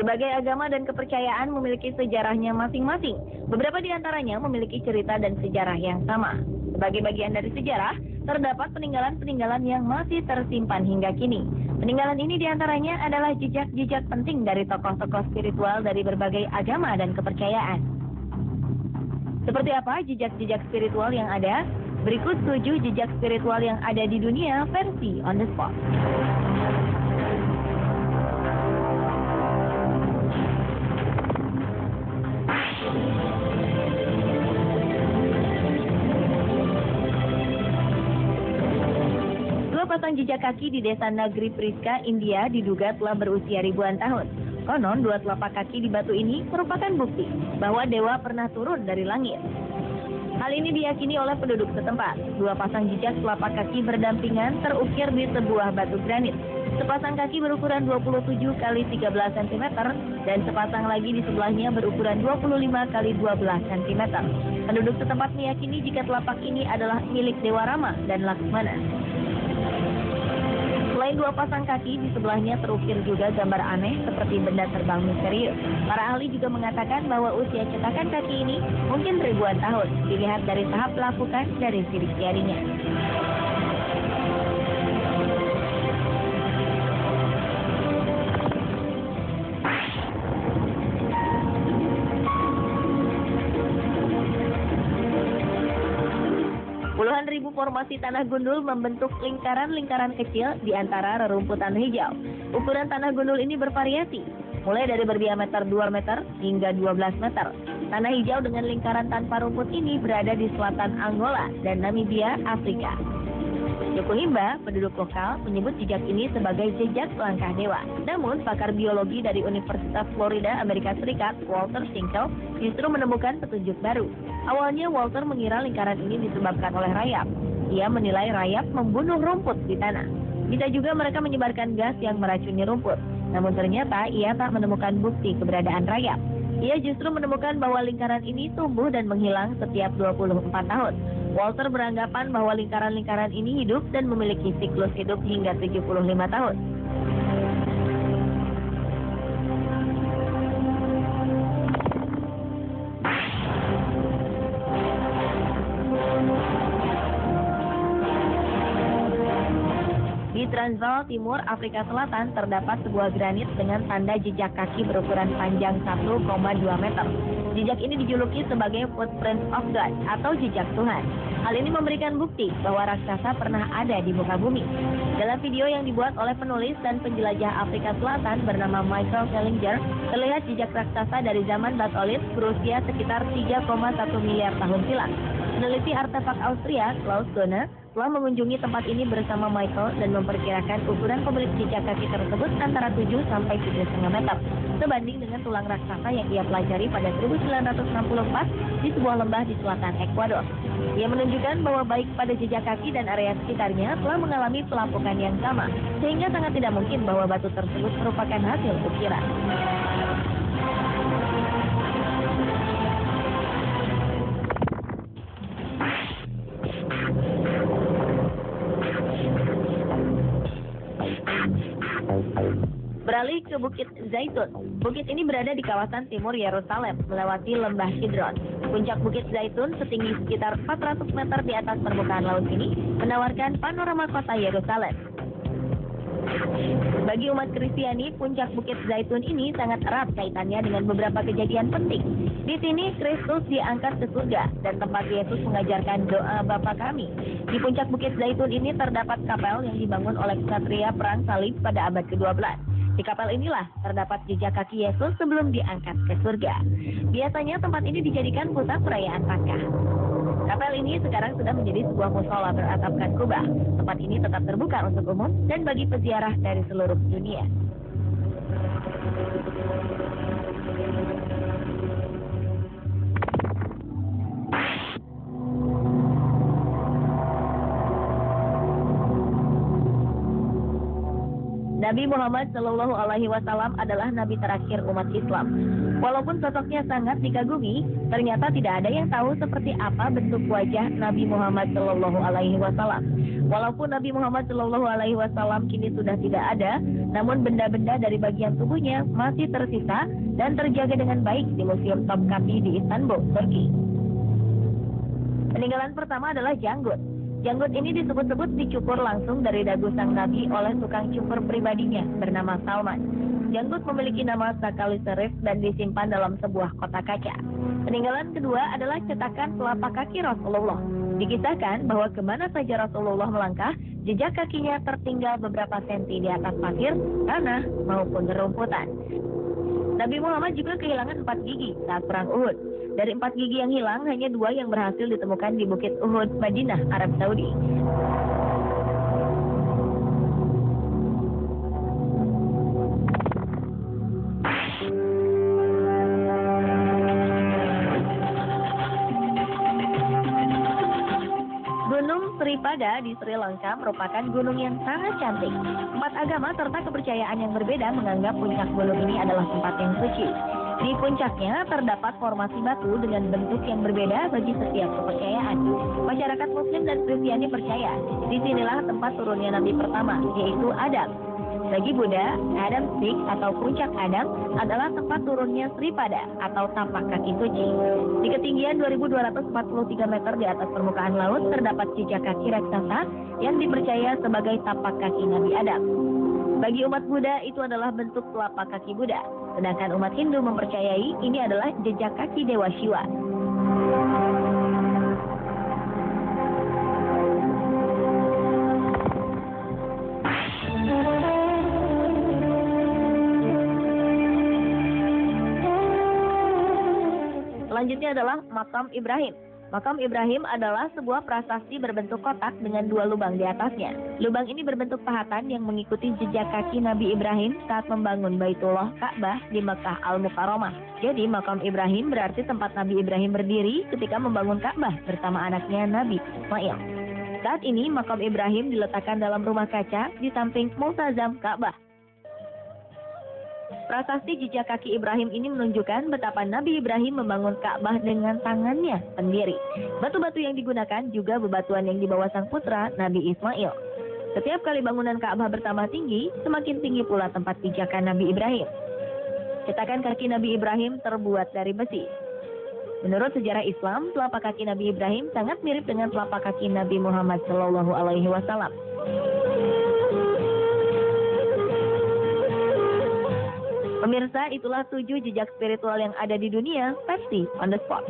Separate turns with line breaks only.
Berbagai agama dan kepercayaan memiliki sejarahnya masing-masing. Beberapa di antaranya memiliki cerita dan sejarah yang sama. Sebagai bagian dari sejarah, terdapat peninggalan-peninggalan yang masih tersimpan hingga kini. Peninggalan ini di antaranya adalah jejak-jejak penting dari tokoh-tokoh spiritual dari berbagai agama dan kepercayaan. Seperti apa jejak-jejak spiritual yang ada? Berikut 7 jejak spiritual yang ada di dunia versi on the spot. Pasang jejak kaki di desa Nagri Priska, India diduga telah berusia ribuan tahun. Konon, 2 telapak kaki di batu ini merupakan bukti bahwa dewa pernah turun dari langit. Hal ini diyakini oleh penduduk setempat. 2 pasang jejak telapak kaki berdampingan terukir di sebuah batu granit. Sepasang kaki berukuran 27 kali 13 cm dan sepasang lagi di sebelahnya berukuran 25 kali 12 cm. Penduduk setempat meyakini jika telapak ini adalah milik Dewa Rama dan Laksmana. Selain 2 pasang kaki, di sebelahnya terukir juga gambar aneh seperti benda terbang misterius. Para ahli juga mengatakan bahwa usia cetakan kaki ini mungkin ribuan tahun, dilihat dari tahap pelapukan dari sidik jarinya. Puluhan ribu formasi tanah gundul membentuk lingkaran-lingkaran kecil di antara rerumputan hijau. Ukuran tanah gundul ini bervariasi, mulai dari berdiameter 2 meter hingga 12 meter. Tanah hijau dengan lingkaran tanpa rumput ini berada di selatan Angola dan Namibia, Afrika. Joko Himba, penduduk lokal, menyebut jejak ini sebagai jejak langkah dewa. Namun, pakar biologi dari Universitas Florida, Amerika Serikat, Walter Schinkel, justru menemukan petunjuk baru. Awalnya, Walter mengira lingkaran ini disebabkan oleh rayap. Ia menilai rayap membunuh rumput di tanah. Bisa juga mereka menyebarkan gas yang meracuni rumput. Namun ternyata, ia tak menemukan bukti keberadaan rayap. Ia justru menemukan bahwa lingkaran ini tumbuh dan menghilang setiap 24 tahun. Walter beranggapan bahwa lingkaran-lingkaran ini hidup dan memiliki siklus hidup hingga 75 tahun. Di Transvaal Timur, Afrika Selatan, terdapat sebuah granit dengan tanda jejak kaki berukuran panjang 1,2 meter. Jejak ini dijuluki sebagai Footprints of God atau jejak Tuhan. Hal ini memberikan bukti bahwa raksasa pernah ada di muka bumi. Dalam video yang dibuat oleh penulis dan penjelajah Afrika Selatan bernama Michael Selinger, terlihat jejak raksasa dari zaman Batalit berusia sekitar 3,1 miliar tahun silam. Peneliti artefak Austria, Klaus Donner, telah mengunjungi tempat ini bersama Michael dan memperkirakan ukuran pemilik jejak kaki tersebut antara 7 sampai 7,5 meter, sebanding dengan tulang raksasa yang ia pelajari pada 1964 di sebuah lembah di selatan Ekuador. Ia menunjukkan bahwa baik pada jejak kaki dan area sekitarnya telah mengalami pelapukan yang sama, sehingga sangat tidak mungkin bahwa batu tersebut merupakan hasil ukiran. Beralih ke Bukit Zaitun. Bukit ini berada di kawasan timur Yerusalem, melewati lembah Kidron. Puncak Bukit Zaitun setinggi sekitar 400 meter di atas permukaan laut ini menawarkan panorama kota Yerusalem. Bagi umat Kristiani, puncak Bukit Zaitun ini sangat erat kaitannya dengan beberapa kejadian penting. Di sini Kristus diangkat ke surga dan tempat Yesus mengajarkan doa Bapa Kami. Di puncak Bukit Zaitun ini terdapat kapel yang dibangun oleh ksatria perang salib pada abad ke-12. Di kapel inilah terdapat jejak kaki Yesus sebelum diangkat ke surga. Biasanya tempat ini dijadikan pusat perayaan Paskah. Kapel ini sekarang sudah menjadi sebuah mushola beratapkan kubah. Tempat ini tetap terbuka untuk umum dan bagi peziarah dari seluruh dunia. Nabi Muhammad Shallallahu Alaihi Wasallam adalah nabi terakhir umat Islam. Walaupun sosoknya sangat dikagumi, ternyata tidak ada yang tahu seperti apa bentuk wajah Nabi Muhammad Shallallahu Alaihi Wasallam. Walaupun Nabi Muhammad Shallallahu Alaihi Wasallam kini sudah tidak ada, namun benda-benda dari bagian tubuhnya masih tersisa dan terjaga dengan baik di Museum Topkapi di Istanbul, Turki. Peninggalan pertama adalah janggut. Janggut ini disebut-sebut dicukur langsung dari dagu sang nabi oleh tukang cukur pribadinya bernama Salman. Janggut memiliki nama Sakali Serif dan disimpan dalam sebuah kotak kaca. Peninggalan kedua adalah cetakan telapak kaki Rasulullah. Dikisahkan bahwa kemana saja Rasulullah melangkah, jejak kakinya tertinggal beberapa senti di atas pasir, tanah, maupun rerumputan. Nabi Muhammad juga kehilangan 4 gigi saat perang Uhud. Dari 4 gigi yang hilang, hanya 2 yang berhasil ditemukan di Bukit Uhud, Madinah, Arab Saudi. Gunung Sripada di Sri Lanka merupakan gunung yang sangat cantik. 4 agama serta kepercayaan yang berbeda menganggap puncak gunung ini adalah tempat yang suci. Di puncaknya terdapat formasi batu dengan bentuk yang berbeda bagi setiap kepercayaan. Masyarakat Muslim dan Kristiani percaya, disinilah tempat turunnya Nabi pertama, yaitu Adam. Bagi Buddha, Adam Peak atau puncak Adam adalah tempat turunnya Sripada atau tapak kaki suci. Di ketinggian 2.243 meter di atas permukaan laut terdapat jejak kaki raksasa yang dipercaya sebagai tapak kaki Nabi Adam. Bagi umat Buddha itu adalah bentuk telapak kaki Buddha, sedangkan umat Hindu mempercayai ini adalah jejak kaki Dewa Shiva. Selanjutnya adalah Makam Ibrahim. Makam Ibrahim adalah sebuah prasasti berbentuk kotak dengan 2 lubang di atasnya. Lubang ini berbentuk pahatan yang mengikuti jejak kaki Nabi Ibrahim saat membangun Baitullah Ka'bah di Mekah Al-Mukarramah. Jadi Makam Ibrahim berarti tempat Nabi Ibrahim berdiri ketika membangun Ka'bah bersama anaknya Nabi Ismail. Saat ini Makam Ibrahim diletakkan dalam rumah kaca di samping Multazam Ka'bah. Prasasti jejak kaki Ibrahim ini menunjukkan betapa Nabi Ibrahim membangun Ka'bah dengan tangannya sendiri. Batu-batu yang digunakan juga bebatuan yang dibawa sang putra, Nabi Ismail. Setiap kali bangunan Ka'bah bertambah tinggi, semakin tinggi pula tempat pijakan Nabi Ibrahim. Cetakan kaki Nabi Ibrahim terbuat dari besi. Menurut sejarah Islam, telapak kaki Nabi Ibrahim sangat mirip dengan telapak kaki Nabi Muhammad Shallallahu Alaihi Wasallam. Pemirsa, itulah 7 jejak spiritual yang ada di dunia, versi on the spot.